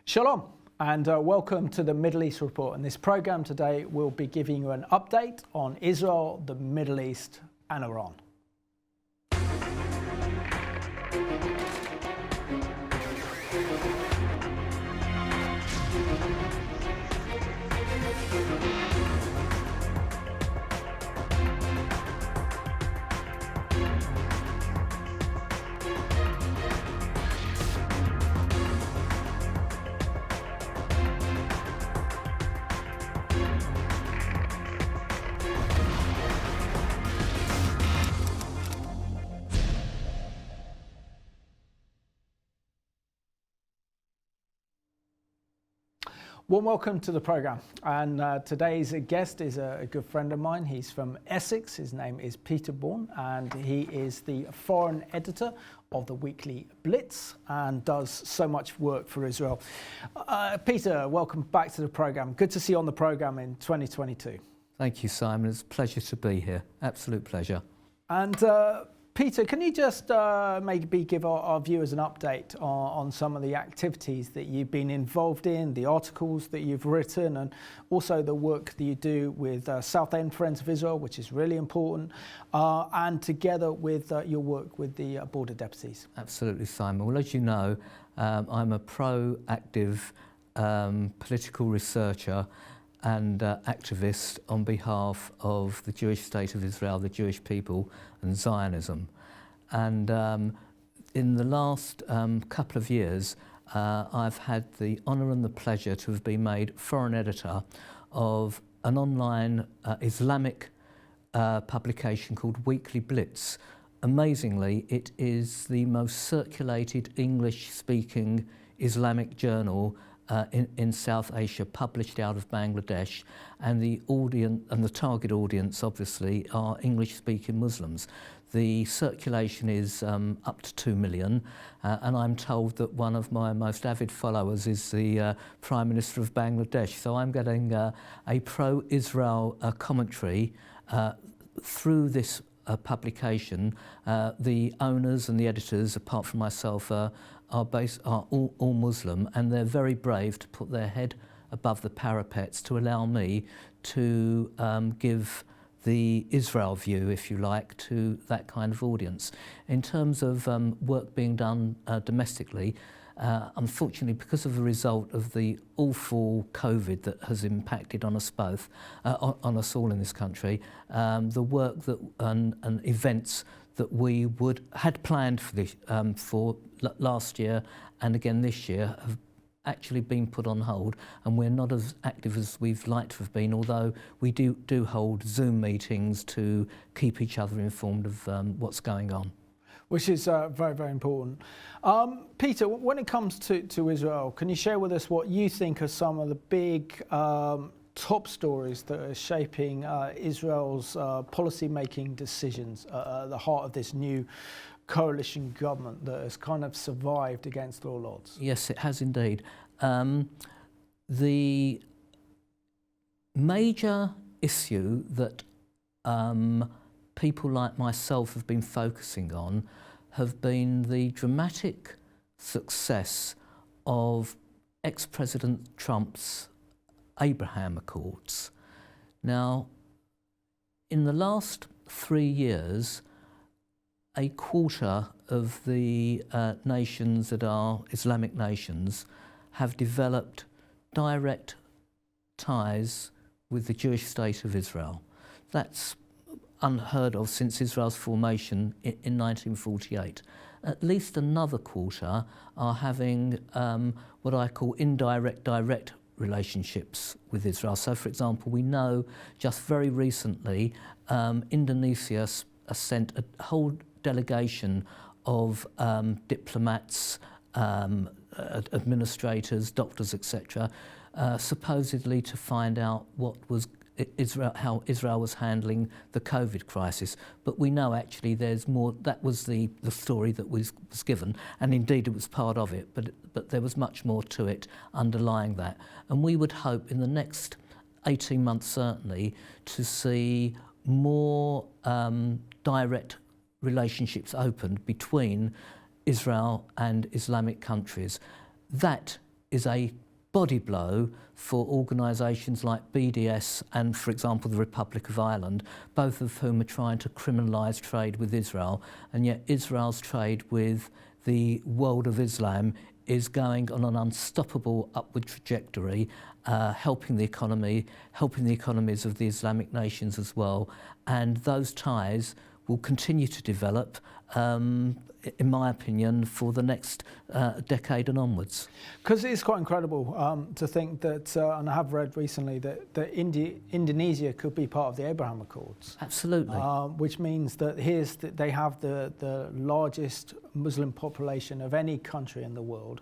Shalom and welcome to the Middle East Report. In this program today we'll be giving you an update on Israel, the Middle East and Iran. Warm welcome to the program, and today's guest is a good friend of mine. He's from Essex. His name is Peter Baum, and he is the foreign editor of the weekly Blitz and does so much work for Israel. Peter, welcome back to the program. Good to see you on the program in 2022. Thank you, Simon. It's a pleasure to be here. Absolute pleasure. And Peter, can you just maybe give our viewers an update on some of the activities that you've been involved in, the articles that you've written, and also the work that you do with South End Friends of Israel, which is really important, and together with your work with the border deputies? Absolutely, Simon. Well, as you know, I'm a proactive political researcher and activist on behalf of the Jewish state of Israel, the Jewish people, and Zionism. And in the last couple of years, I've had the honour and the pleasure to have been made foreign editor of an online Islamic publication called Weekly Blitz. Amazingly, it is the most circulated English-speaking Islamic journal in South Asia, published out of Bangladesh, and the audience and the target audience obviously are English-speaking Muslims. The circulation is up to 2 million, and I'm told that one of my most avid followers is the Prime Minister of Bangladesh. So I'm getting a pro-Israel commentary through this publication. The owners and the editors, apart from myself, are all Muslim, and they're very brave to put their head above the parapets to allow me to give the Israel view, if you like, to that kind of audience. In terms of work being done domestically, unfortunately, because of the result of the awful COVID that has impacted on us both, on us all in this country, the work that and events that we had planned for last year and again this year have actually been put on hold, and we're not as active as we've liked to have been, although we do hold Zoom meetings to keep each other informed of what's going on. Which is very, very important. Peter, when it comes to Israel, can you share with us what you think are some of the big top stories that are shaping Israel's policy-making decisions at the heart of this new coalition government that has kind of survived against all odds? Yes, it has indeed. The major issue that people like myself have been focusing on have been the dramatic success of ex-President Trump's Abraham Accords. Now, in the last 3 years, a quarter of the nations that are Islamic nations have developed direct ties with the Jewish state of Israel. That's unheard of since Israel's formation in 1948. At least another quarter are having what I call indirect direct relationships with Israel. So, for example, we know just very recently Indonesia sent a whole delegation of diplomats, administrators, doctors, etc., supposedly to find out what was how Israel was handling the COVID crisis. But we know actually there's more. That was the story that was given, and indeed it was part of it, but there was much more to it underlying that. And we would hope in the next 18 months certainly to see more direct relationships opened between Israel and Islamic countries. That is a body blow for organisations like BDS and, for example, the Republic of Ireland, both of whom are trying to criminalise trade with Israel, and yet Israel's trade with the world of Islam is going on an unstoppable upward trajectory, helping the economies of the Islamic nations as well, and those ties will continue to develop, in my opinion, for the next decade and onwards. Because it's quite incredible to think that, and I have read recently that Indonesia could be part of the Abraham Accords. Absolutely. Which means that they have the largest Muslim population of any country in the world,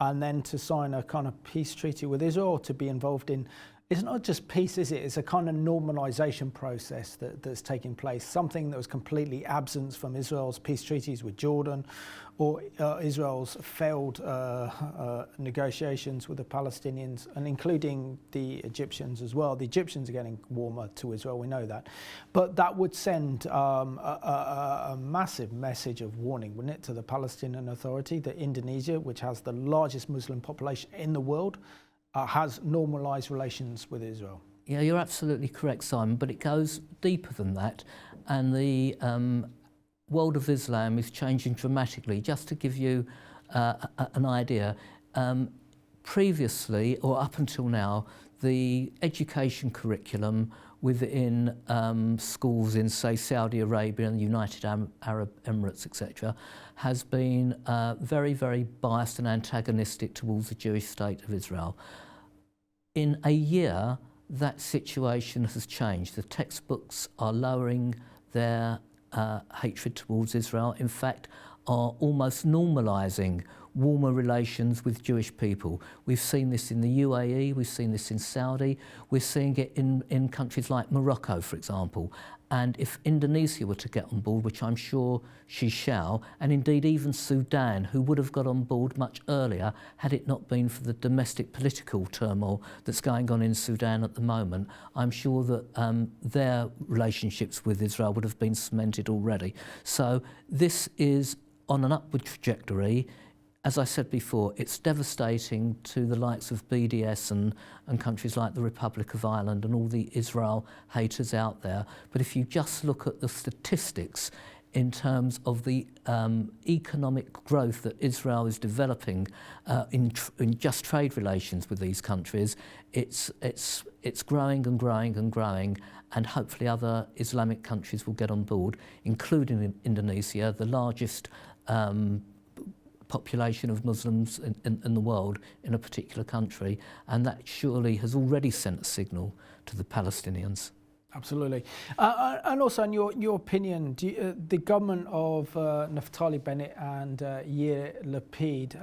and then to sign a kind of peace treaty with Israel, to be involved in, it's not just peace, is it? It's a kind of normalisation process that's taking place, something that was completely absent from Israel's peace treaties with Jordan, or Israel's failed negotiations with the Palestinians, and including the Egyptians as well. The Egyptians are getting warmer to Israel, we know that. But that would send a massive message of warning, wouldn't it, to the Palestinian Authority that Indonesia, which has the largest Muslim population in the world, has normalised relations with Israel. Yeah, you're absolutely correct, Simon, but it goes deeper than that, and the world of Islam is changing dramatically. Just to give you an idea, previously, or up until now, the education curriculum within schools in, say, Saudi Arabia and the United Arab Emirates, etc., has been very, very biased and antagonistic towards the Jewish state of Israel. In a year, that situation has changed. The textbooks are lowering their hatred towards Israel, in fact, are almost normalising warmer relations with Jewish people. We've seen this in the UAE, we've seen this in Saudi, we're seeing it in countries like Morocco, for example. And if Indonesia were to get on board, which I'm sure she shall, and indeed even Sudan, who would have got on board much earlier had it not been for the domestic political turmoil that's going on in Sudan at the moment, I'm sure that their relationships with Israel would have been cemented already. So this is on an upward trajectory. As I said before, it's devastating to the likes of BDS and countries like the Republic of Ireland and all the Israel haters out there. But if you just look at the statistics in terms of the economic growth that Israel is developing in just trade relations with these countries, it's growing and growing and growing, and hopefully other Islamic countries will get on board, including Indonesia, the largest population of Muslims in the world in a particular country, and that surely has already sent a signal to the Palestinians. Absolutely. And also, in your opinion, the government of Naftali, Bennett and Yair, Lapid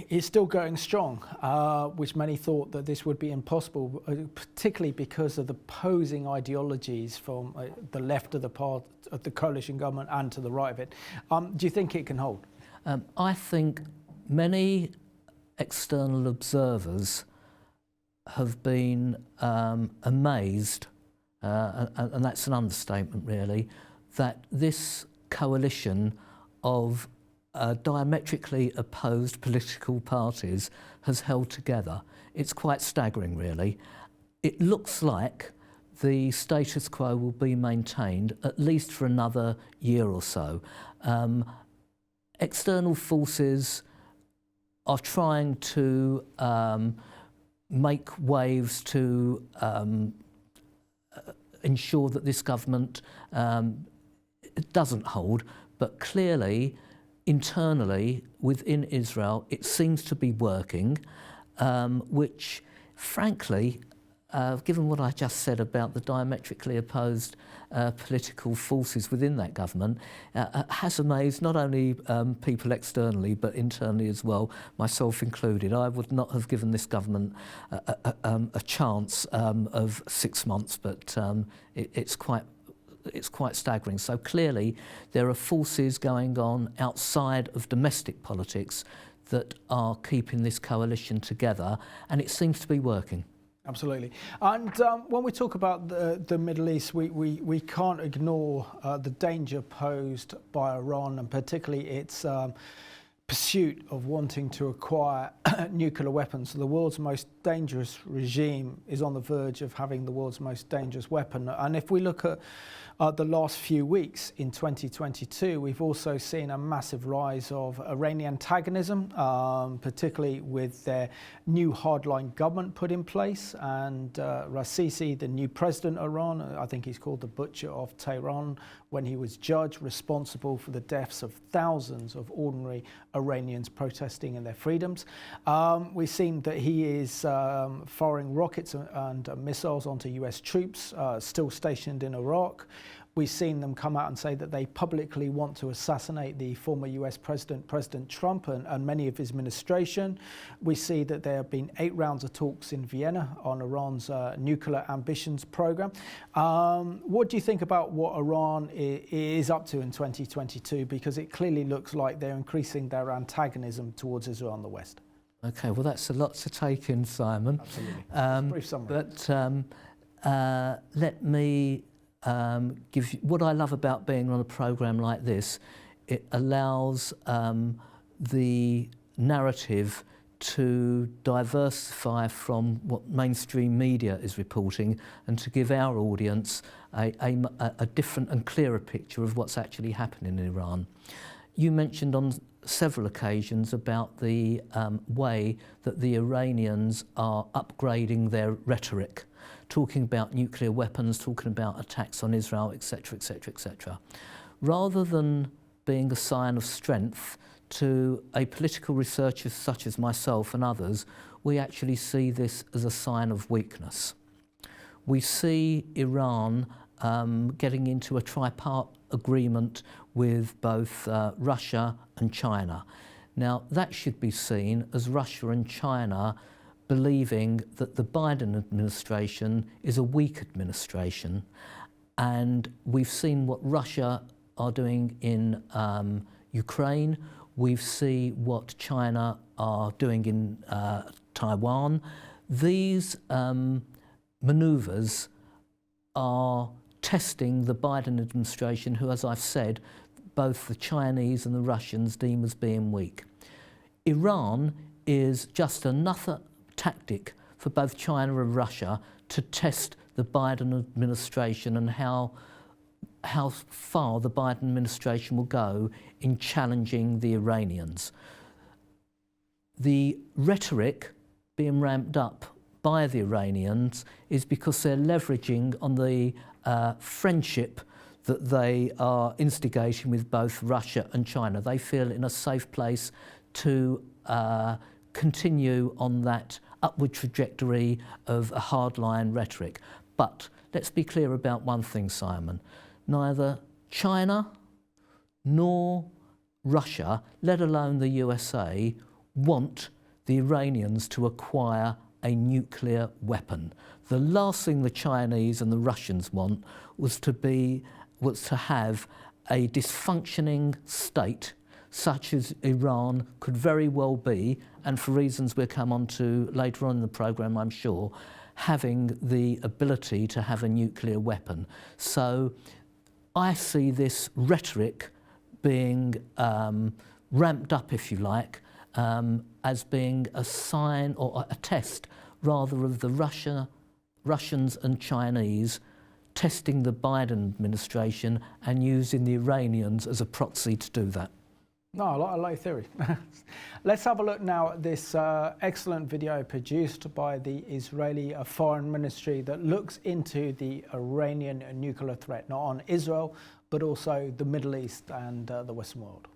is still going strong, which many thought that this would be impossible, particularly because of the opposing ideologies from the left of the coalition government and to the right of it. Do you think it can hold? I think many external observers have been amazed, and that's an understatement really, that this coalition of diametrically opposed political parties has held together. It's quite staggering really. It looks like the status quo will be maintained at least for another year or so. External forces are trying to make waves to ensure that this government doesn't hold, but clearly, internally, within Israel, it seems to be working, which, frankly, given what I just said about the diametrically opposed political forces within that government, has amazed not only people externally but internally as well, myself included. I would not have given this government a chance of 6 months, but it's quite staggering. So clearly there are forces going on outside of domestic politics that are keeping this coalition together, and it seems to be working. Absolutely. And when we talk about the Middle East, we can't ignore the danger posed by Iran, and particularly its pursuit of wanting to acquire nuclear weapons. The world's most dangerous regime is on the verge of having the world's most dangerous weapon. And if we look at the last few weeks in 2022, we've also seen a massive rise of Iranian antagonism, particularly with their new hardline government put in place. And Raisi, the new president of Iran, I think he's called the Butcher of Tehran, when he was judged responsible for the deaths of thousands of ordinary Iranians protesting in their freedoms. We've seen that he is firing rockets and missiles onto US troops still stationed in Iraq. We've seen them come out and say that they publicly want to assassinate the former US President, President Trump, and many of his administration. We see that there have been 8 rounds of talks in Vienna on Iran's nuclear ambitions program. What do you think about what Iran is up to in 2022? Because it clearly looks like they're increasing their antagonism towards Israel and the West. Okay, well, that's a lot to take in, Simon. Absolutely. Brief summary. But let me give you, what I love about being on a programme like this, it allows the narrative to diversify from what mainstream media is reporting and to give our audience a different and clearer picture of what's actually happening in Iran. You mentioned on several occasions about the way that the Iranians are upgrading their rhetoric, talking about nuclear weapons, talking about attacks on Israel, etc., etc., etc. Rather than being a sign of strength to a political researcher such as myself and others, we actually see this as a sign of weakness. We see Iran getting into a tripart agreement with both Russia and China. Now, that should be seen as Russia and China believing that the Biden administration is a weak administration. And we've seen what Russia are doing in Ukraine. We've seen what China are doing in Taiwan. These manoeuvres are testing the Biden administration, who, as I've said, both the Chinese and the Russians deem as being weak. Iran is just another tactic for both China and Russia to test the Biden administration and how far the Biden administration will go in challenging the Iranians. The rhetoric being ramped up by the Iranians is because they're leveraging on the friendship that they are instigating with both Russia and China. They feel in a safe place to continue on that upward trajectory of a hardline rhetoric. But let's be clear about one thing, Simon. Neither China nor Russia, let alone the USA, want the Iranians to acquire a nuclear weapon. The last thing the Chinese and the Russians want was to have a dysfunctioning state such as Iran could very well be, and for reasons we'll come on to later on in the programme, I'm sure, having the ability to have a nuclear weapon. So I see this rhetoric being ramped up, if you like, as being a sign or a test, rather, of the Russians and Chinese testing the Biden administration and using the Iranians as a proxy to do that. No, I like theory. Let's have a look now at this excellent video produced by the Israeli Foreign Ministry that looks into the Iranian nuclear threat, not on Israel, but also the Middle East and the Western world.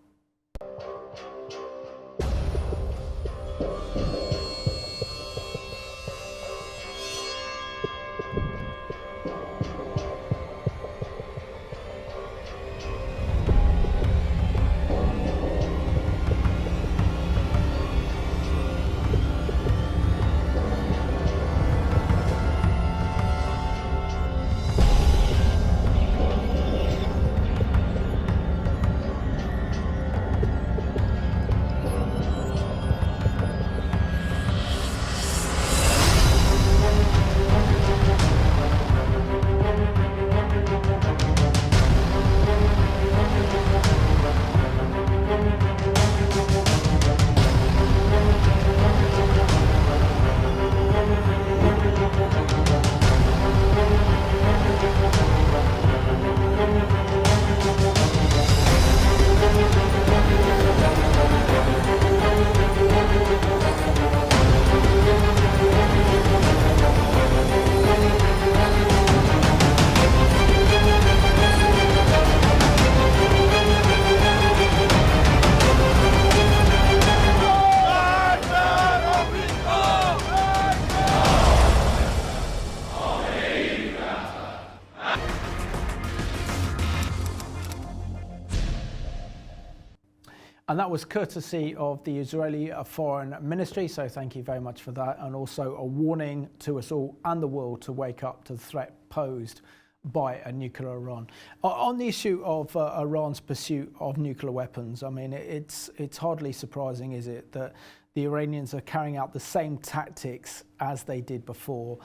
And that was courtesy of the Israeli Foreign Ministry, so thank you very much for that, and also a warning to us all and the world to wake up to the threat posed by a nuclear Iran. On the issue of Iran's pursuit of nuclear weapons, I mean, it's hardly surprising, is it, that the Iranians are carrying out the same tactics as they did before.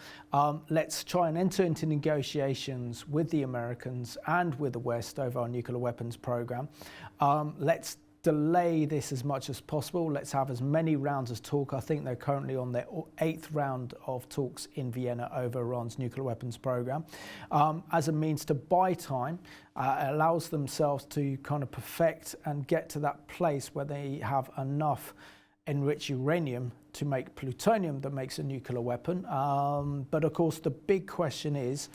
Let's try and enter into negotiations with the Americans and with the West over our nuclear weapons program. Let's delay this as much as possible. Let's have as many rounds as talk. I think they're currently on their 8th round of talks in Vienna over Iran's nuclear weapons program. As a means to buy time, it allows themselves to kind of perfect and get to that place where they have enough enriched uranium to make plutonium that makes a nuclear weapon. But of course, the big question is,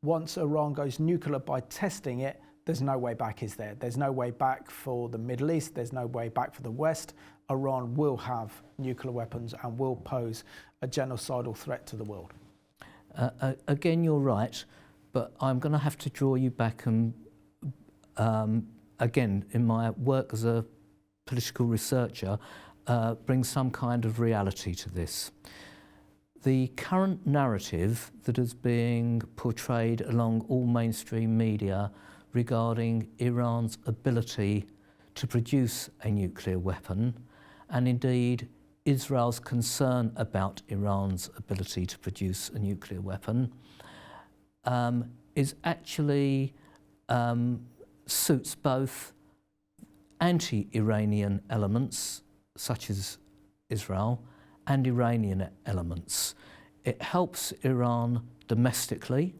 once Iran goes nuclear by testing it, there's no way back, is there? There's no way back for the Middle East. There's no way back for the West. Iran will have nuclear weapons and will pose a genocidal threat to the world. Again, you're right, but I'm going to have to draw you back and, again, in my work as a political researcher, bring some kind of reality to this. The current narrative that is being portrayed along all mainstream media regarding Iran's ability to produce a nuclear weapon, and indeed Israel's concern about Iran's ability to produce a nuclear weapon, is actually suits both anti-Iranian elements, such as Israel, and Iranian elements. It helps Iran domestically,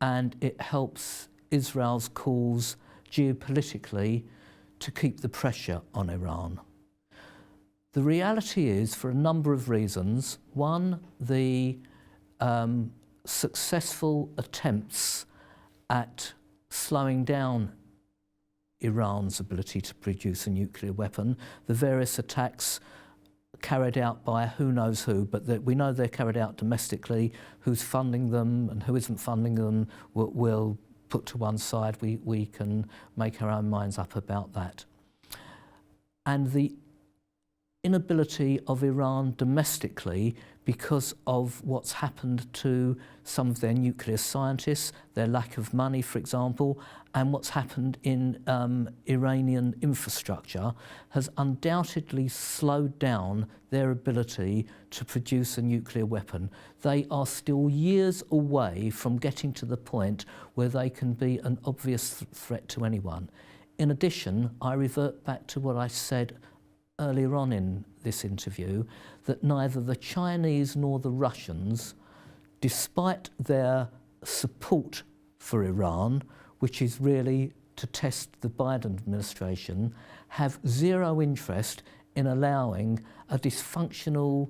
and it helps Israel's cause geopolitically to keep the pressure on Iran. The reality is, for a number of reasons, one, the successful attempts at slowing down Iran's ability to produce a nuclear weapon, the various attacks carried out by who knows who, but we know they're carried out domestically. Who's funding them and who isn't funding them will put to one side. We can make our own minds up about that. And the inability of Iran domestically, because of what's happened to some of their nuclear scientists, their lack of money, for example, and what's happened in Iranian infrastructure, has undoubtedly slowed down their ability to produce a nuclear weapon. They are still years away from getting to the point where they can be an obvious threat to anyone. In addition, I revert back to what I said earlier on in this interview, that neither the Chinese nor the Russians, despite their support for Iran, which is really to test the Biden administration, have zero interest in allowing a dysfunctional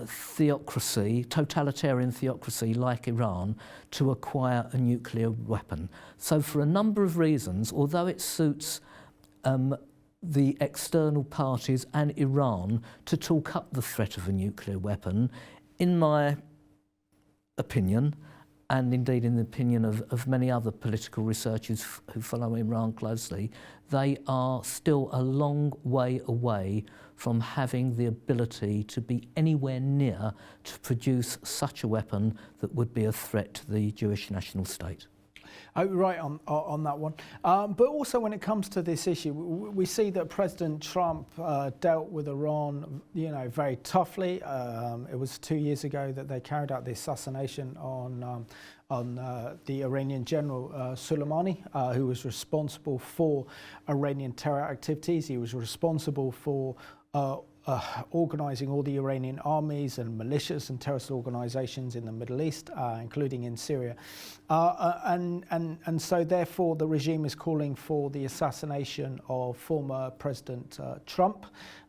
theocracy, totalitarian theocracy like Iran, to acquire a nuclear weapon. So for a number of reasons, although it suits the external parties and Iran to talk up the threat of a nuclear weapon, in my opinion, and indeed in the opinion of many other political researchers who follow Iran closely, they are still a long way away from having the ability to be anywhere near to produce such a weapon that would be a threat to the Jewish national state. Oh, right on that one. But also when it comes to this issue, we see that President Trump dealt with Iran, very toughly. It was 2 years ago that they carried out the assassination on the Iranian general Soleimani, who was responsible for Iranian terror activities. He was responsible for organising all the Iranian armies and militias and terrorist organisations in the Middle East, including in Syria. And so therefore the regime is calling for the assassination of former President Trump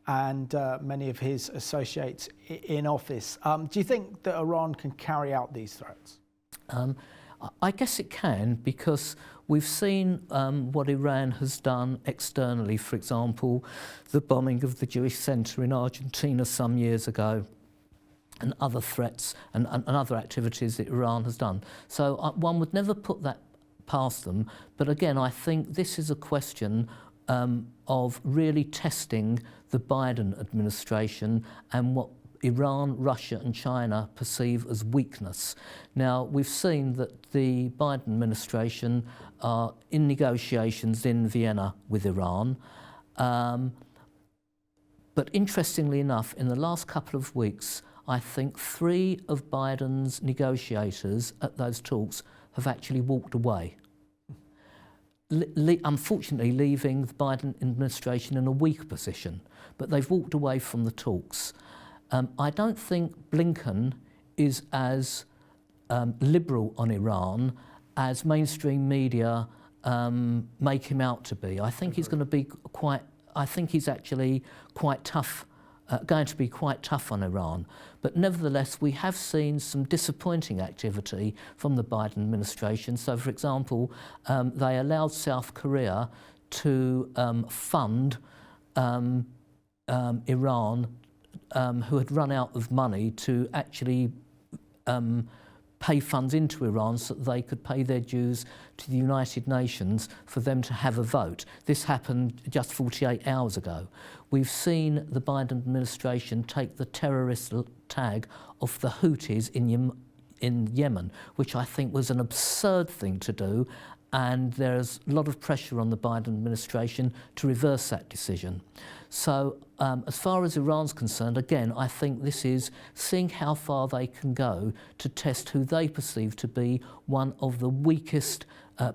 and many of his associates in office. Do you think that Iran can carry out these threats? I guess it can, because we've seen what Iran has done externally. For example, the bombing of the Jewish centre in Argentina some years ago, and other threats and other activities that Iran has done. So one would never put that past them. But again, I think this is a question of really testing the Biden administration and what Iran, Russia and China perceive as weakness. Now, we've seen that the Biden administration are in negotiations in Vienna with Iran. But interestingly enough, in the last couple of weeks, I think 3 of Biden's negotiators at those talks have actually walked away. Unfortunately, leaving the Biden administration in a weak position, but they've walked away from the talks. I don't think Blinken is as liberal on Iran as mainstream media make him out to be. I think he's going to be quite. I think he's actually quite tough, going to be quite tough on Iran. But nevertheless, we have seen some disappointing activity from the Biden administration. So, for example, they allowed South Korea to fund Iran, who had run out of money, to actually pay funds into Iran so that they could pay their dues to the United Nations for them to have a vote. This happened just 48 hours ago. We've seen the Biden administration take the terrorist tag off the Houthis in Yemen, which I think was an absurd thing to do, and there's a lot of pressure on the Biden administration to reverse that decision. So as far as Iran's concerned, again, I think this is seeing how far they can go to test who they perceive to be one of the weakest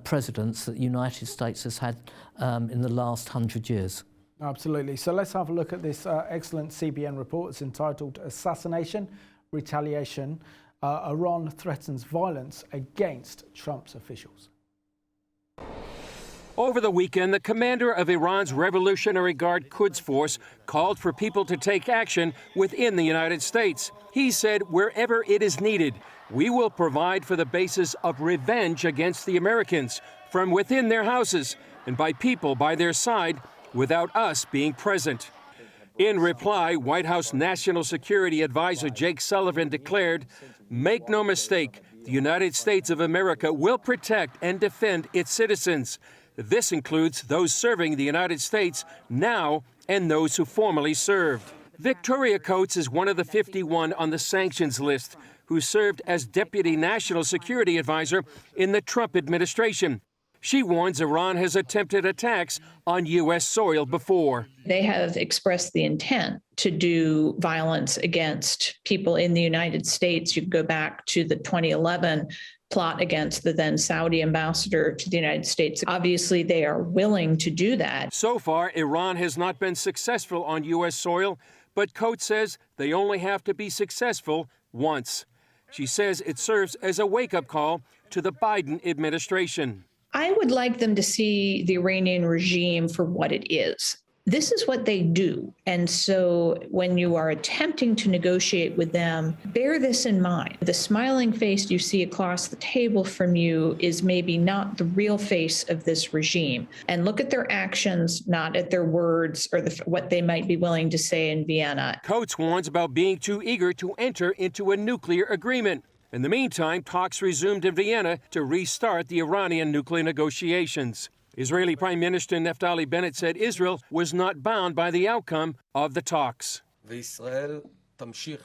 presidents that the United States has had in the last 100 years. Absolutely. So let's have a look at this excellent CBN report. It's entitled Assassination, Retaliation. Iran threatens violence against Trump's officials. Over the weekend, the commander of Iran's Revolutionary Guard Quds Force called for people to take action within the United States. He said, wherever it is needed, we will provide for the basis of revenge against the Americans from within their houses and by people by their side without us being present. In reply, White House National Security Advisor Jake Sullivan declared, "Make no mistake, the United States of America will protect and defend its citizens. This includes those serving the United States now and those who formerly served." Victoria Coates is one of the 51 on the sanctions list who served as Deputy National Security Advisor in the Trump administration. She warns Iran has attempted attacks on U.S. soil before. They have expressed the intent to do violence against people in the United States. You go back to the 2011 plot against the then Saudi ambassador to the United States. Obviously, they are willing to do that. So far, Iran has not been successful on U.S. soil, but Coates says they only have to be successful once. She says it serves as a wake-up call to the Biden administration. I would like them to see the Iranian regime for what it is. This is what they do. And so when you are attempting to negotiate with them, bear this in mind. The smiling face you see across the table from you is maybe not the real face of this regime. And look at their actions, not at their words or what they might be willing to say in Vienna. Coates warns about being too eager to enter into a nuclear agreement. In the meantime, talks resumed in Vienna to restart the Iranian nuclear negotiations. Israeli Prime Minister Naftali Bennett said Israel was not bound by the outcome of the talks.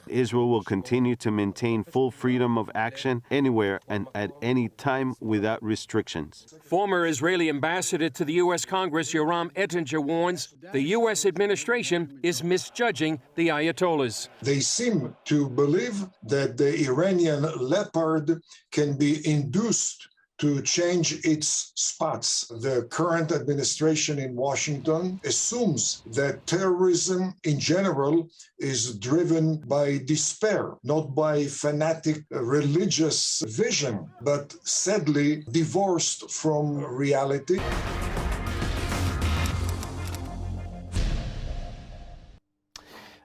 Israel will continue to maintain full freedom of action anywhere and at any time without restrictions. Former Israeli ambassador to the U.S. Congress, Yoram Ettinger, warns the U.S. administration is misjudging the Ayatollahs. They seem to believe that the Iranian Leopard can be induced to change its spots. The current administration in Washington assumes that terrorism in general is driven by despair, not by fanatic religious vision, but sadly divorced from reality.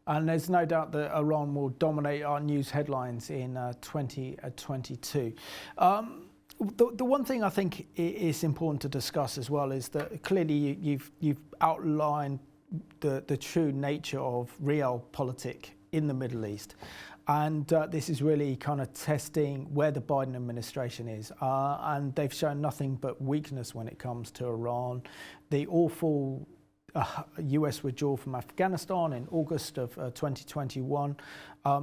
And there's no doubt that Iran will dominate our news headlines in 2022. The one thing I think is important to discuss as well is that clearly you've outlined the true nature of realpolitik in the Middle East. And this is really kind of testing where the Biden administration is. And they've shown nothing but weakness when it comes to Iran. The awful US withdrawal from Afghanistan in August of 2021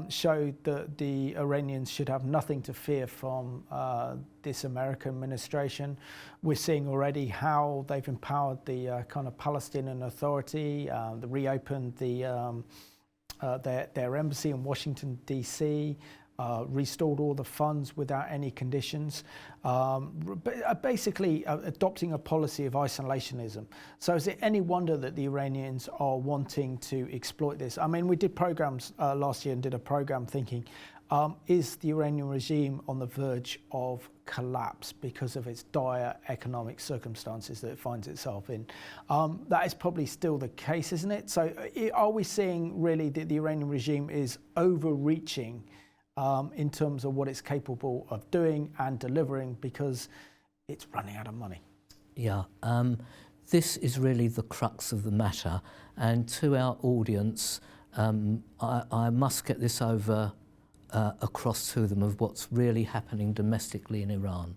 showed that the Iranians should have nothing to fear from this American administration. We're seeing already how they've empowered the kind of Palestinian Authority, reopened their embassy in Washington, D.C., restored all the funds without any conditions, basically adopting a policy of isolationism. So is it any wonder that the Iranians are wanting to exploit this? I mean, we did programs last year and did a program thinking, is the Iranian regime on the verge of collapse because of its dire economic circumstances that it finds itself in? That is probably still the case, isn't it? So are we seeing really that the Iranian regime is overreaching in terms of what it's capable of doing and delivering because it's running out of money? Yeah, this is really the crux of the matter. And to our audience, I must get this across to them of what's really happening domestically in Iran.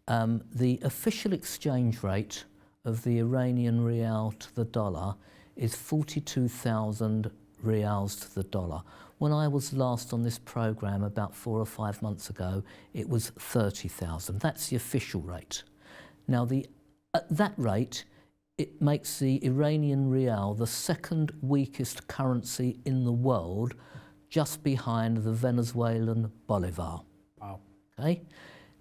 The official exchange rate of the Iranian rial to the dollar is 42,000 rials to the dollar. When I was last on this programme about 4 or 5 months ago, it was 30,000. That's the official rate. Now, at that rate, it makes the Iranian rial the second weakest currency in the world, just behind the Venezuelan bolivar. Wow. Okay?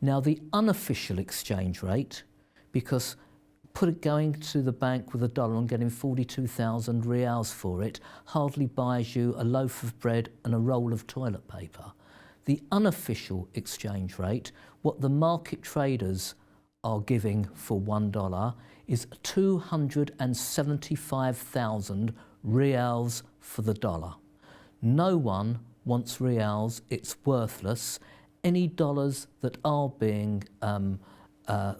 Now, the unofficial exchange rate, because going to the bank with a dollar and getting 42,000 rials for it hardly buys you a loaf of bread and a roll of toilet paper. The unofficial exchange rate, what the market traders are giving for $1, is 275,000 rials for the dollar. No one wants rials, it's worthless. Any dollars that are being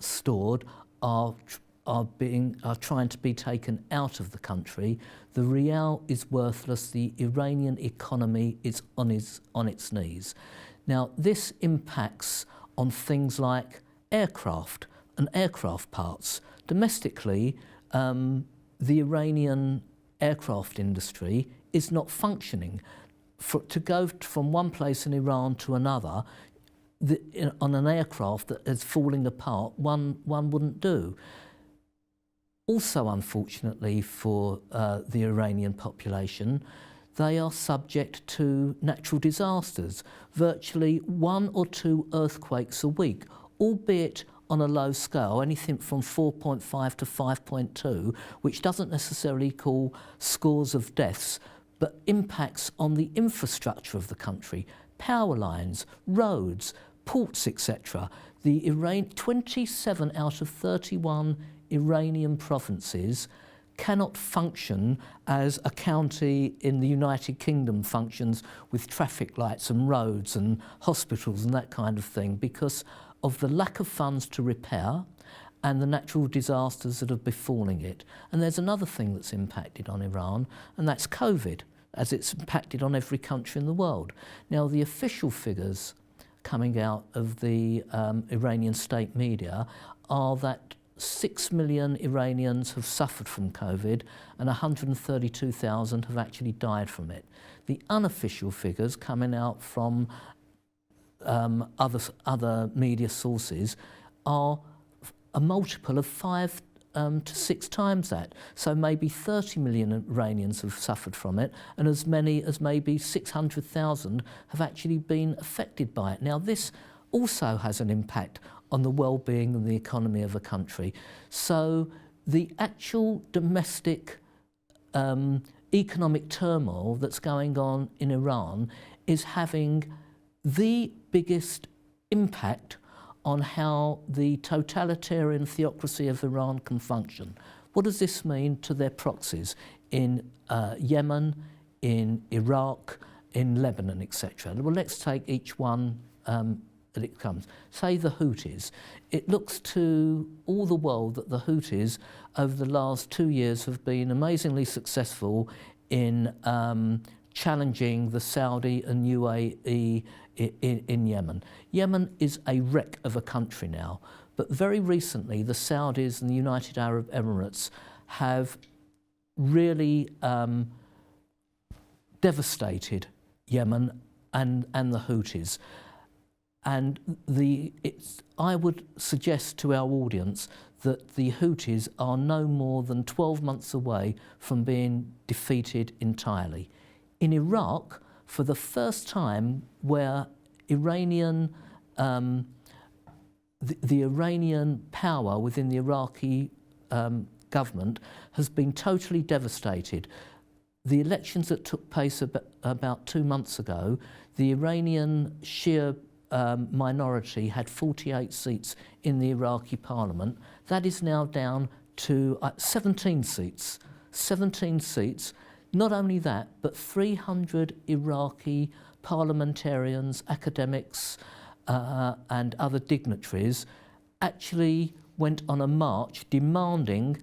stored are trying to be taken out of the country. The rial is worthless. The Iranian economy is on its knees. Now, this impacts on things like aircraft and aircraft parts. Domestically, the Iranian aircraft industry is not functioning. To go from one place in Iran to another on an aircraft that is falling apart, one wouldn't do. Also, unfortunately for the Iranian population, they are subject to natural disasters, virtually 1 or 2 earthquakes a week, albeit on a low scale, anything from 4.5 to 5.2, which doesn't necessarily cause scores of deaths, but impacts on the infrastructure of the country, power lines, roads, ports, etc. 27 out of 31 Iranian provinces cannot function as a county in the United Kingdom functions with traffic lights and roads and hospitals and that kind of thing because of the lack of funds to repair and the natural disasters that are befalling it. And there's another thing that's impacted on Iran, and that's COVID, as it's impacted on every country in the world. Now, the official figures coming out of the Iranian state media are that 6 million Iranians have suffered from COVID and 132,000 have actually died from it. The unofficial figures coming out from other media sources are a multiple of 5 to 6 times that. So maybe 30 million Iranians have suffered from it, and as many as maybe 600,000 have actually been affected by it. Now, this also has an impact on the well-being and the economy of a country. So the actual domestic economic turmoil that's going on in Iran is having the biggest impact on how the totalitarian theocracy of Iran can function. What does this mean to their proxies in Yemen, in Iraq, in Lebanon, etc.? Well, let's take each one that it comes. Say the Houthis. It looks to all the world that the Houthis over the last 2 years have been amazingly successful in challenging the Saudi and UAE in Yemen. Yemen is a wreck of a country now, but very recently the Saudis and the United Arab Emirates have really devastated Yemen and the Houthis. And I would suggest to our audience that the Houthis are no more than 12 months away from being defeated entirely. In Iraq, for the first time, where Iranian, the Iranian power within the Iraqi government has been totally devastated. The elections that took place about 2 months ago, the Iranian Shia minority had 48 seats in the Iraqi parliament. That is now down to 17 seats. 17 seats. Not only that, but 300 Iraqi parliamentarians, academics, and other dignitaries actually went on a march demanding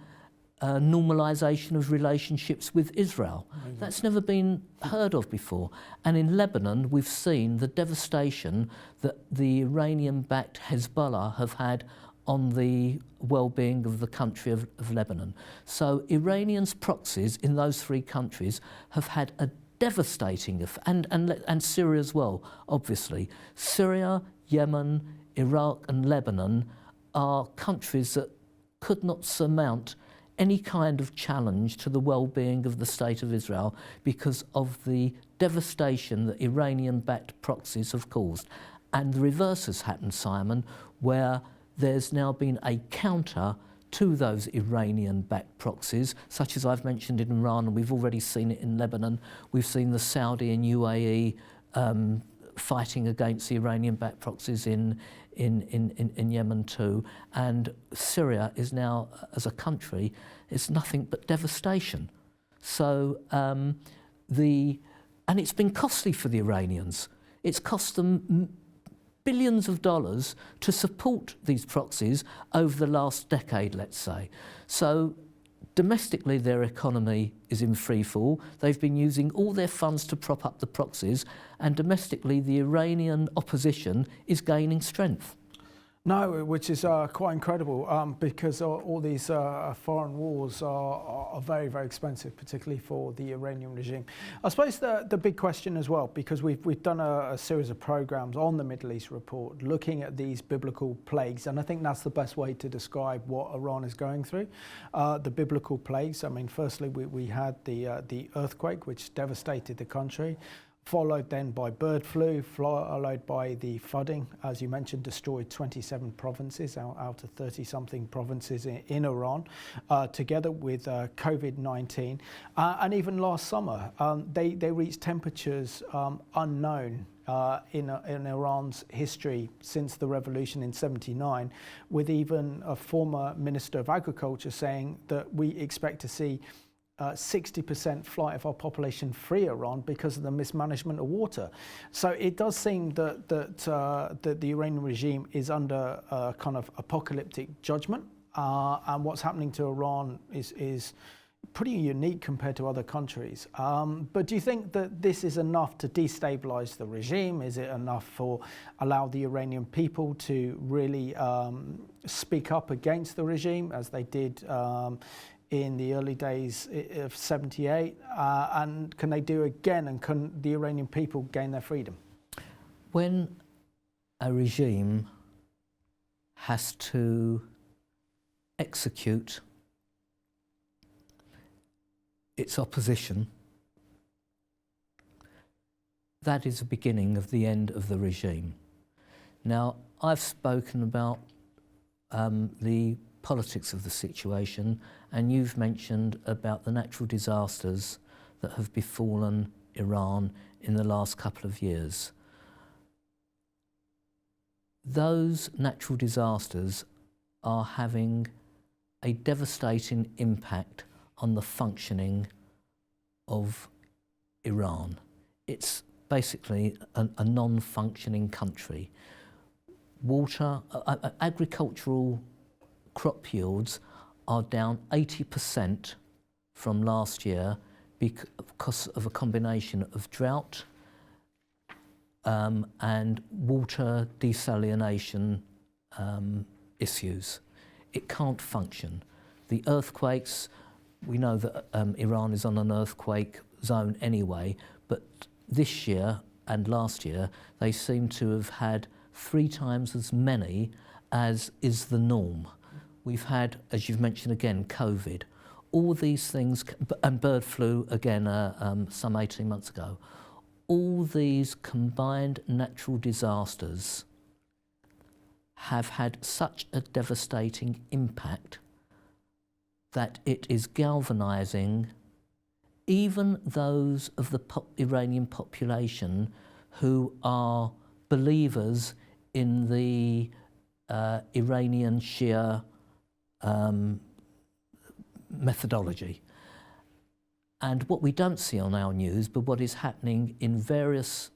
normalisation of relationships with Israel. Mm-hmm. That's never been heard of before. And in Lebanon, we've seen the devastation that the Iranian-backed Hezbollah have had on the well-being of the country of Lebanon. So Iranians' proxies in those three countries have had a devastating effect, and Syria as well, obviously. Syria, Yemen, Iraq and Lebanon are countries that could not surmount any kind of challenge to the well-being of the State of Israel because of the devastation that Iranian-backed proxies have caused. And the reverse has happened, Simon, where there's now been a counter to those Iranian-backed proxies, such as I've mentioned in Iran, and we've already seen it in Lebanon. We've seen the Saudi and UAE fighting against the Iranian-backed proxies in Yemen too. And Syria is now, as a country, is nothing but devastation. So and it's been costly for the Iranians. It's cost them billions of dollars to support these proxies over the last decade, let's say. So domestically, their economy is in free fall. They've been using all their funds to prop up the proxies, and domestically, the Iranian opposition is gaining strength. No, which is quite incredible because all these foreign wars are very, very expensive, particularly for the Iranian regime. I suppose the big question as well, because we've done a series of programs on the Middle East Report looking at these biblical plagues, and I think that's the best way to describe what Iran is going through. The biblical plagues, I mean, firstly, we had the earthquake, which devastated the country, followed then by bird flu, followed by the flooding, as you mentioned, destroyed 27 provinces out of 30-something provinces in Iran, together with COVID-19. And even last summer, they reached temperatures unknown in Iran's history since the revolution in '79, with even a former Minister of Agriculture saying that we expect to see 60% flight of our population free Iran because of the mismanagement of water. So it does seem that the Iranian regime is under a kind of apocalyptic judgment, and what's happening to Iran is pretty unique compared to other countries. But do you think that this is enough to destabilize the regime? Is it enough for allow the Iranian people to really speak up against the regime as they did in the early days of '78, and can they do again, and can the Iranian people gain their freedom? When a regime has to execute its opposition, that is the beginning of the end of the regime. Now, I've spoken about the politics of the situation, and you've mentioned about the natural disasters that have befallen Iran in the last couple of years. Those natural disasters are having a devastating impact on the functioning of Iran. It's basically a non-functioning country. Water, agricultural crop yields are down 80% from last year because of a combination of drought and water desalination issues. It can't function. The earthquakes, we know that Iran is on an earthquake zone anyway, but this year and last year they seem to have had 3 times as many as is the norm. We've had, as you've mentioned again, COVID. All these things, and bird flu again some 18 months ago. All these combined natural disasters have had such a devastating impact that it is galvanizing even those of the Iranian population who are believers in the Iranian Shia methodology. And what we don't see on our news, but what is happening in various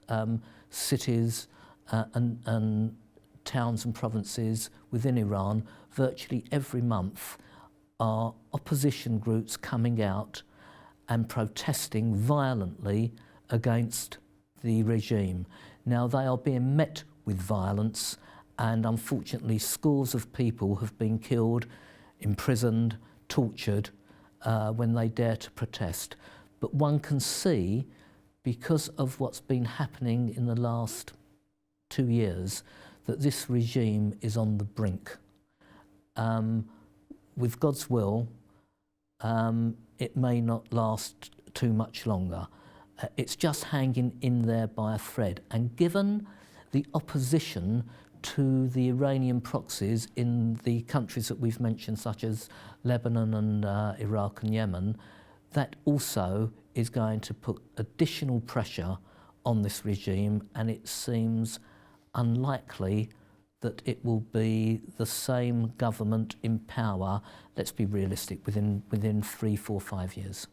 cities and towns and provinces within Iran, virtually every month are opposition groups coming out and protesting violently against the regime. Now they are being met with violence, and unfortunately scores of people have been killed, imprisoned, tortured when they dare to protest. But one can see, because of what's been happening in the last 2 years, that this regime is on the brink. With God's will, it may not last too much longer. It's just hanging in there by a thread. And given the opposition to the Iranian proxies in the countries that we've mentioned, such as Lebanon and Iraq and Yemen, that also is going to put additional pressure on this regime, and it seems unlikely that it will be the same government in power, let's be realistic, within 3, 4, 5 years.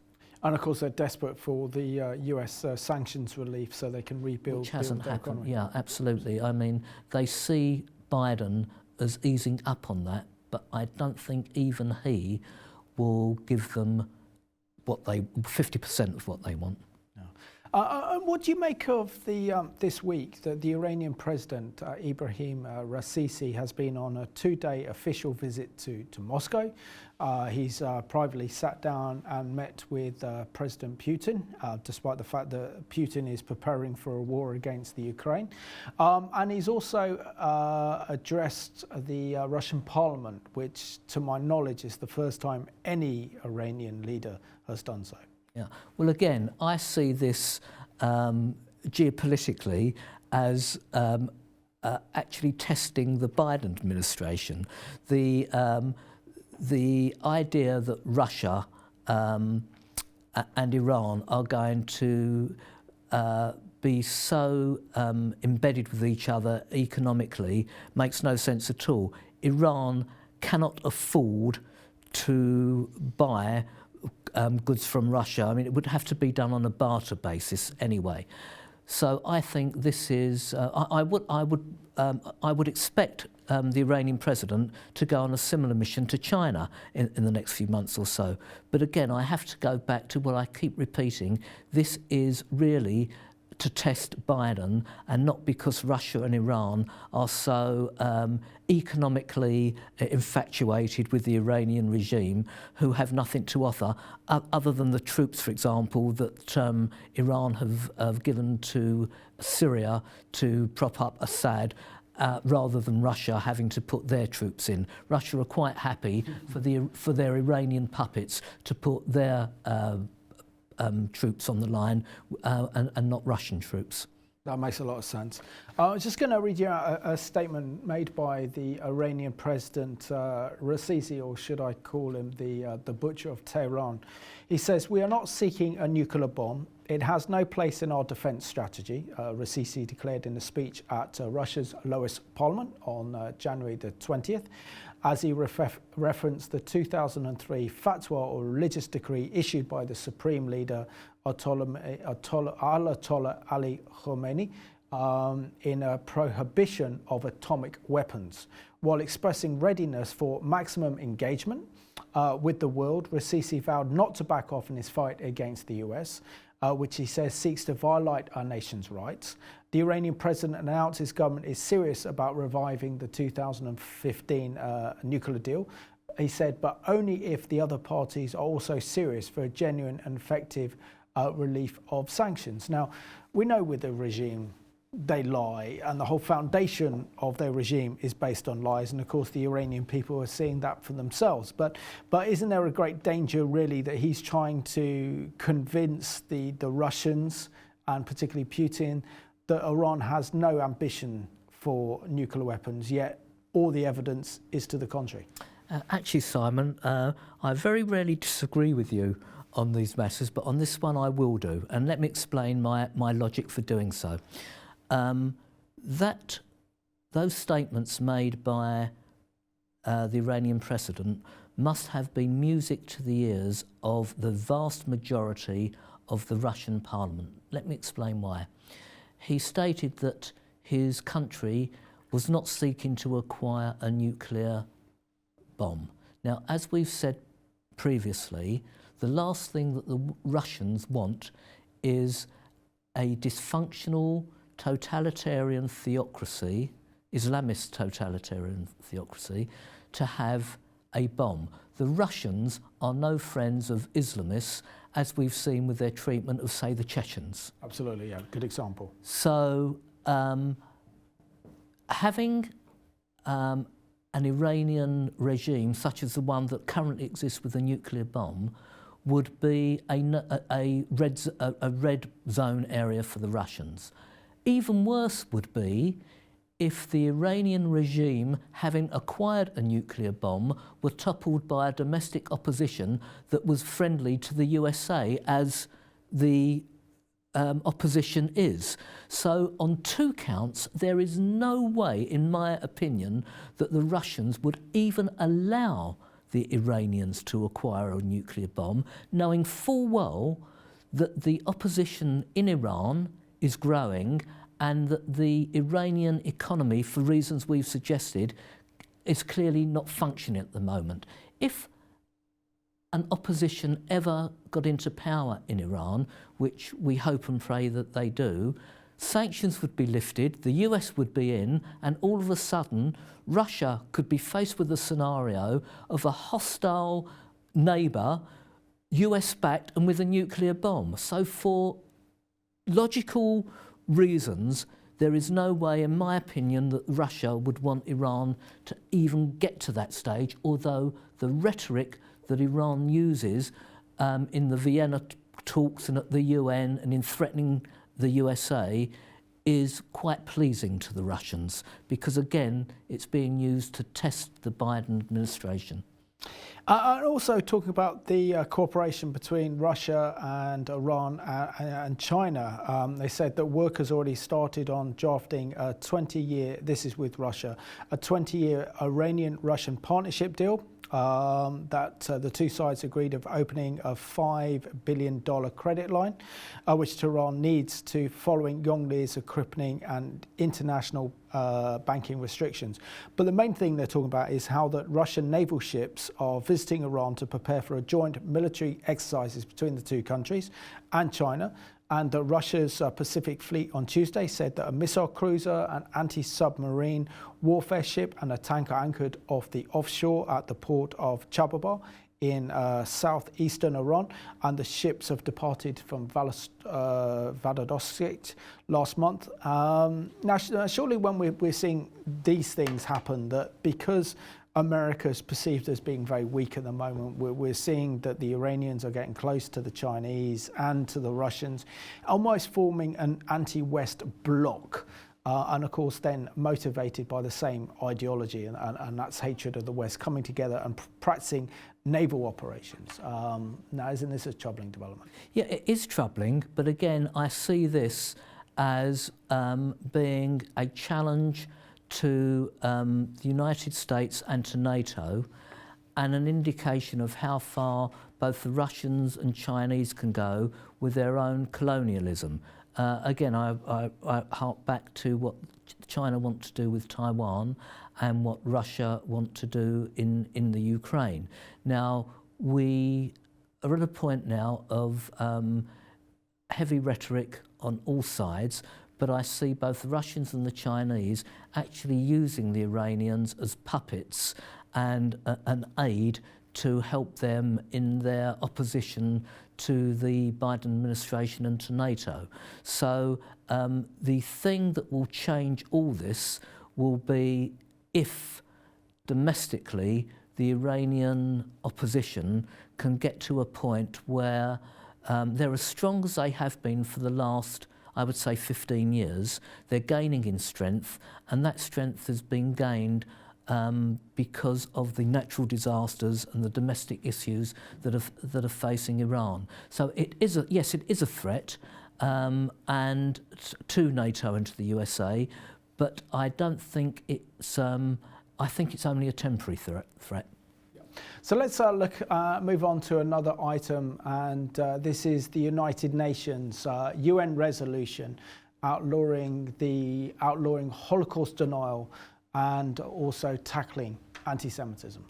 And of course they're desperate for the US sanctions relief so they can rebuild. Which hasn't happened, economy. yeah, absolutely. I mean, they see Biden as easing up on that, but I don't think even he will give them 50% of what they want. What do you make of the this week that the Iranian president Ibrahim Raisi has been on a 2-day official visit to Moscow? He's privately sat down and met with President Putin, despite the fact that Putin is preparing for a war against the Ukraine. And he's also addressed the Russian parliament, which to my knowledge is the first time any Iranian leader has done so. Yeah. Well, again, I see this geopolitically as actually testing the Biden administration. The idea that Russia and Iran are going to be so embedded with each other economically makes no sense at all. Iran cannot afford to buy goods from Russia. I mean, it would have to be done on a barter basis anyway. So I think this is. I would expect the Iranian president to go on a similar mission to China in the next few months or so. But again, I have to go back to what I keep repeating. This is really to test Biden, and not because Russia and Iran are so economically infatuated with the Iranian regime, who have nothing to offer other than the troops, for example, that Iran have given to Syria to prop up Assad, rather than Russia having to put their troops in. Russia are quite happy for their Iranian puppets to put their troops on the line and not Russian troops. That makes a lot of sense. I was just going to read you out a statement made by the Iranian president, Raisi, or should I call him the butcher of Tehran. He says, "We are not seeking a nuclear bomb. It has no place in our defense strategy," Raisi declared in a speech at Russia's lowest parliament on January the 20th, as he referenced the 2003 fatwa or religious decree issued by the Supreme Leader Ayatollah Ali Khamenei in a prohibition of atomic weapons, while expressing readiness for maximum engagement with the world. Rassisi vowed not to back off in his fight against the US, which he says seeks to violate our nation's rights. The Iranian president announced his government is serious about reviving the 2015 nuclear deal. He said, but only if the other parties are also serious for a genuine and effective relief of sanctions. Now, we know with the regime, they lie, and the whole foundation of their regime is based on lies. And of course, the Iranian people are seeing that for themselves. But isn't there a great danger, really, that he's trying to convince the Russians, and particularly Putin, that Iran has no ambition for nuclear weapons, yet all the evidence is to the contrary? Actually, Simon, I very rarely disagree with you on these matters, but on this one I will do. And let me explain my logic for doing so. Those statements made by the Iranian president must have been music to the ears of the vast majority of the Russian parliament. Let me explain why. He stated that his country was not seeking to acquire a nuclear bomb. Now, as we've said previously, the last thing that the Russians want is a dysfunctional totalitarian theocracy, Islamist totalitarian theocracy, to have a bomb. The Russians are no friends of Islamists, as we've seen with their treatment of, say, the Chechens. Absolutely, yeah, good example. So having an Iranian regime such as the one that currently exists with a nuclear bomb would be a red zone area for the Russians. Even worse would be if the Iranian regime, having acquired a nuclear bomb, were toppled by a domestic opposition that was friendly to the USA, as the opposition is. So on two counts, there is no way, in my opinion, that the Russians would even allow the Iranians to acquire a nuclear bomb, knowing full well that the opposition in Iran is growing and that the Iranian economy, for reasons we've suggested, is clearly not functioning at the moment. If an opposition ever got into power in Iran, which we hope and pray that they do, sanctions would be lifted, the US would be in, and all of a sudden Russia could be faced with the scenario of a hostile neighbour, US-backed and with a nuclear bomb. So for logical reasons, there is no way, in my opinion, that Russia would want Iran to even get to that stage, although the rhetoric that Iran uses in the Vienna talks and at the UN and in threatening the USA is quite pleasing to the Russians, because again, it's being used to test the Biden administration. And also talking about the cooperation between Russia and Iran and China, they said that work has already started on drafting a 20-year, this is with Russia, a 20-year Iranian-Russian partnership deal. That the two sides agreed of opening a $5 billion credit line, which Tehran needs to following Yongli's crippling and international banking restrictions. But the main thing they're talking about is how that Russian naval ships are visiting Iran to prepare for a joint military exercises between the two countries and China. And Russia's Pacific Fleet on Tuesday said that a missile cruiser, an anti-submarine warfare ship and a tanker anchored off the offshore at the port of Chabahar in southeastern Iran, and the ships have departed from Vladivostok last month. Now, surely when we're seeing these things happen, that because America is perceived as being very weak at the moment, we're seeing that the Iranians are getting close to the Chinese and to the Russians, almost forming an anti-West bloc. And of course then motivated by the same ideology, and that's hatred of the West, coming together and practicing naval operations. Now, isn't this a troubling development? Yeah, it is troubling, but again, I see this as being a challenge to the United States and to NATO, and an indication of how far both the Russians and Chinese can go with their own colonialism. again, I hark back to what China wants to do with Taiwan and what Russia want to do in the Ukraine. Now, we are at a point now of heavy rhetoric on all sides, but I see both the Russians and the Chinese actually using the Iranians as puppets and an aid to help them in their opposition to the Biden administration and to NATO. So the thing that will change all this will be if domestically the Iranian opposition can get to a point where they're as strong as they have been for the last, I would say, 15 years. They're gaining in strength, and that strength has been gained because of the natural disasters and the domestic issues that are facing Iran. So it is it is a threat, and to NATO and to the USA, but I don't think it's. I think it's only a temporary threat. So let's move on to another item, and this is the United Nations UN resolution outlawing Holocaust denial and also tackling anti-Semitism.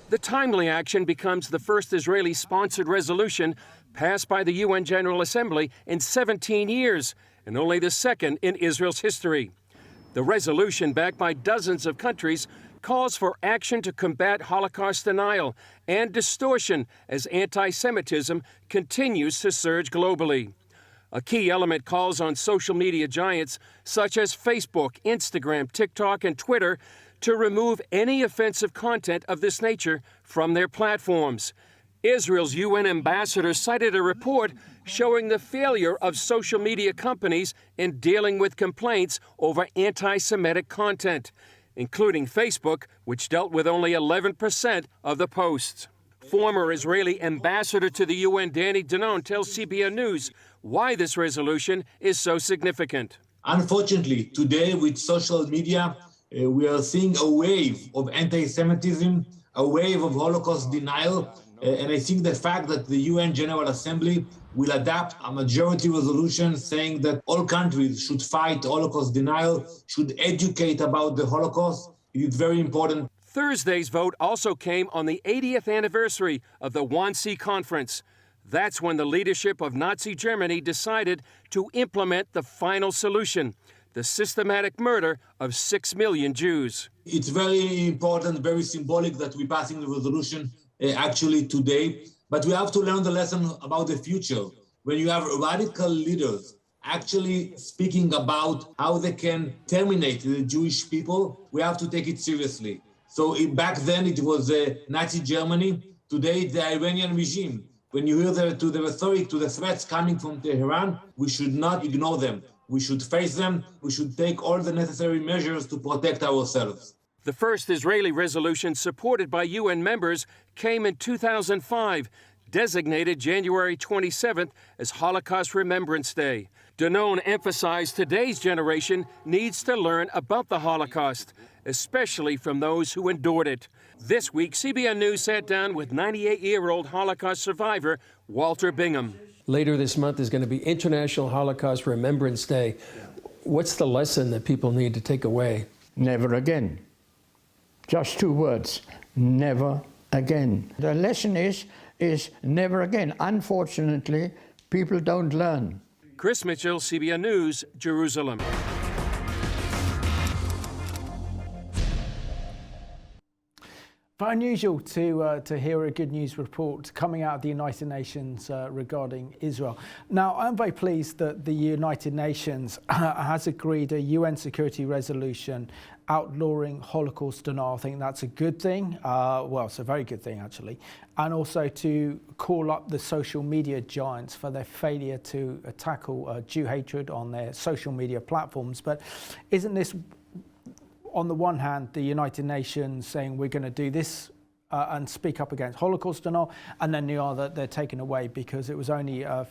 The timely action becomes the first Israeli-sponsored resolution passed by the UN General Assembly in 17 years, and only the second in Israel's history. The resolution, backed by dozens of countries, calls for action to combat Holocaust denial and distortion as anti-Semitism continues to surge globally. A key element calls on social media giants such as Facebook, Instagram, TikTok, and Twitter to remove any offensive content of this nature from their platforms. Israel's UN ambassador cited a report showing the failure of social media companies in dealing with complaints over anti-Semitic content, including Facebook, which dealt with only 11% of the posts. Former Israeli ambassador to the UN, Danny Danon, tells CBN News why this resolution is so significant. Unfortunately, today with social media, we are seeing a wave of anti-Semitism, a wave of Holocaust denial, and I think the fact that the UN General Assembly will adopt a majority resolution saying that all countries should fight Holocaust denial, should educate about the Holocaust, is very important. Thursday's vote also came on the 80th anniversary of the Wannsee Conference. That's when the leadership of Nazi Germany decided to implement the final solution, the systematic murder of 6 million Jews. It's very important, very symbolic that we're passing the resolution actually today, but we have to learn the lesson about the future. When you have radical leaders actually speaking about how they can terminate the Jewish people, we have to take it seriously. So back then it was Nazi Germany, today the Iranian regime. When you hear the rhetoric, to the threats coming from Tehran, we should not ignore them. We should face them. We should take all the necessary measures to protect ourselves. The first Israeli resolution supported by UN members came in 2005, designated January 27th as Holocaust Remembrance Day. Danon emphasized today's generation needs to learn about the Holocaust, especially from those who endured it. This week, CBN News sat down with 98-year-old Holocaust survivor Walter Bingham. Later this month is going to be International Holocaust Remembrance Day. What's the lesson that people need to take away? Never again. Just 2 words, never again. The lesson is never again. Unfortunately, people don't learn. Chris Mitchell, CBN News, Jerusalem. Very unusual to hear a good news report coming out of the United Nations regarding Israel. Now, I'm very pleased that the United Nations has agreed a UN security resolution outlawing Holocaust denial. I think that's a good thing. Well, it's a very good thing, actually. And also to call up the social media giants for their failure to tackle Jew hatred on their social media platforms. But isn't this, on the one hand, the United Nations saying we're going to do this and speak up against Holocaust denial, and then the other they're taken away because it was only a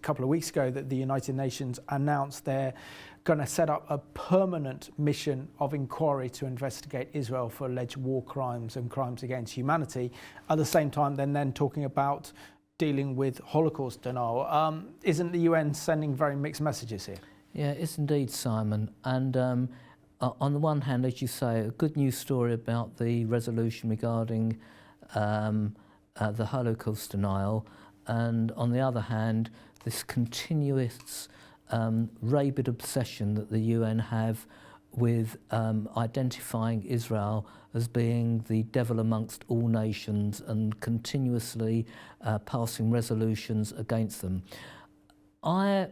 couple of weeks ago that the United Nations announced they're going to set up a permanent mission of inquiry to investigate Israel for alleged war crimes and crimes against humanity. At the same time, then talking about dealing with Holocaust denial. Isn't the UN sending very mixed messages here? Yeah, it's indeed, Simon. And on the one hand, as you say, a good news story about the resolution regarding the Holocaust denial, and on the other hand, this continuous rabid obsession that the UN have with identifying Israel as being the devil amongst all nations and continuously passing resolutions against them. I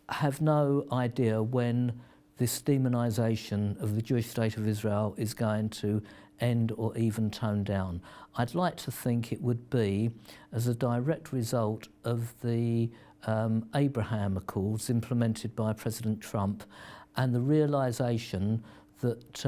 have no idea when this demonisation of the Jewish state of Israel is going to end or even tone down. I'd like to think it would be as a direct result of the Abraham Accords implemented by President Trump and the realisation that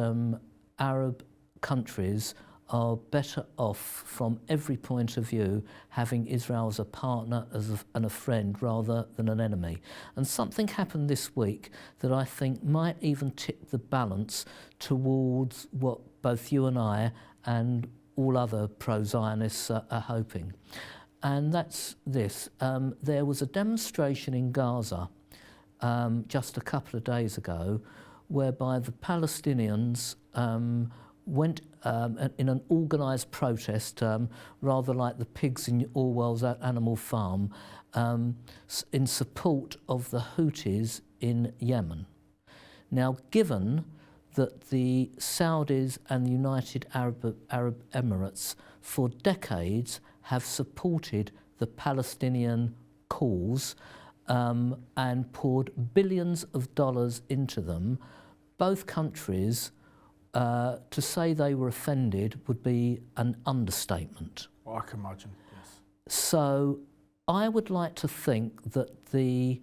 Arab countries are better off from every point of view having Israel as a partner and a friend rather than an enemy. And something happened this week that I think might even tip the balance towards what both you and I and all other pro-Zionists are hoping. And that's this. There was a demonstration in Gaza just a couple of days ago whereby the Palestinians went in an organised protest, rather like the pigs in Orwell's Animal Farm, in support of the Houthis in Yemen. Now, given that the Saudis and the United Arab Emirates for decades have supported the Palestinian cause and poured billions of dollars into them, both countries, to say they were offended would be an understatement. Well, I can imagine, yes. So I would like to think that the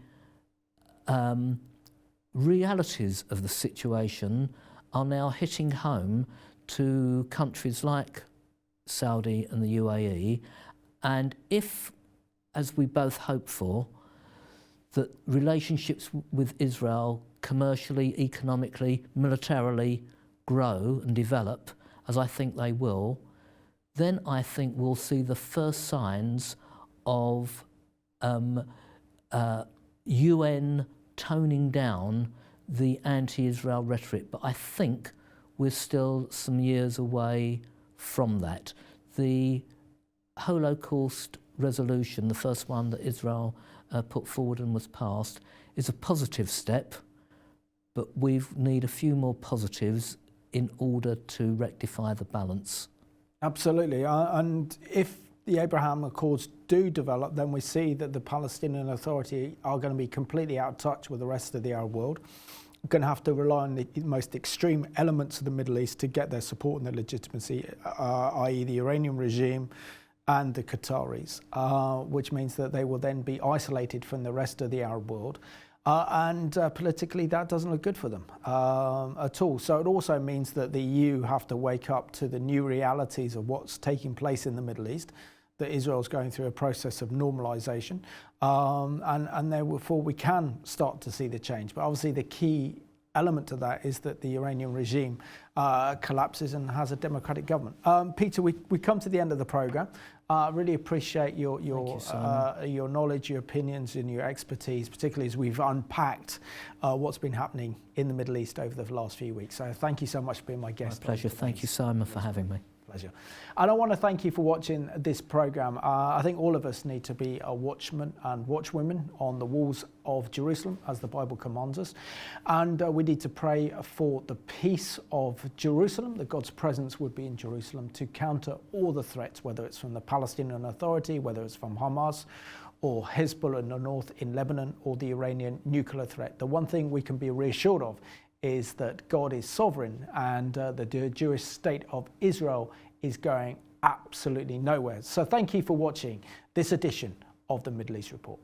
realities of the situation are now hitting home to countries like Saudi and the UAE, and if, as we both hope for, that relationships with Israel commercially, economically, militarily grow and develop, as I think they will, then I think we'll see the first signs of UN toning down the anti-Israel rhetoric. But I think we're still some years away from that. The Holocaust resolution, the first one that Israel put forward and was passed, is a positive step, but we need a few more positives in order to rectify the balance. Absolutely, and if the Abraham Accords do develop, then we see that the Palestinian Authority are going to be completely out of touch with the rest of the Arab world. We're going to have to rely on the most extreme elements of the Middle East to get their support and their legitimacy, i.e. the Iranian regime and the Qataris, which means that they will then be isolated from the rest of the Arab world. And politically, that doesn't look good for them at all. So it also means that the EU have to wake up to the new realities of what's taking place in the Middle East, that Israel's going through a process of normalization, and therefore we can start to see the change. But obviously the key element to that is that the Iranian regime collapses and has a democratic government. Peter, we come to the end of the programme. Really appreciate your knowledge, your opinions and your expertise, particularly as we've unpacked what's been happening in the Middle East over the last few weeks. So thank you so much for being my guest. My pleasure. Thank you, Simon, for having me. Pleasure. And I want to thank you for watching this programme. I think all of us need to be a watchman and watchwomen on the walls of Jerusalem, as the Bible commands us. And we need to pray for the peace of Jerusalem, that God's presence would be in Jerusalem to counter all the threats, whether it's from the Palestinian Authority, whether it's from Hamas, or Hezbollah in the north in Lebanon, or the Iranian nuclear threat. The one thing we can be reassured of is that God is sovereign, and the Jewish state of Israel is going absolutely nowhere. So thank you for watching this edition of the Middle East Report.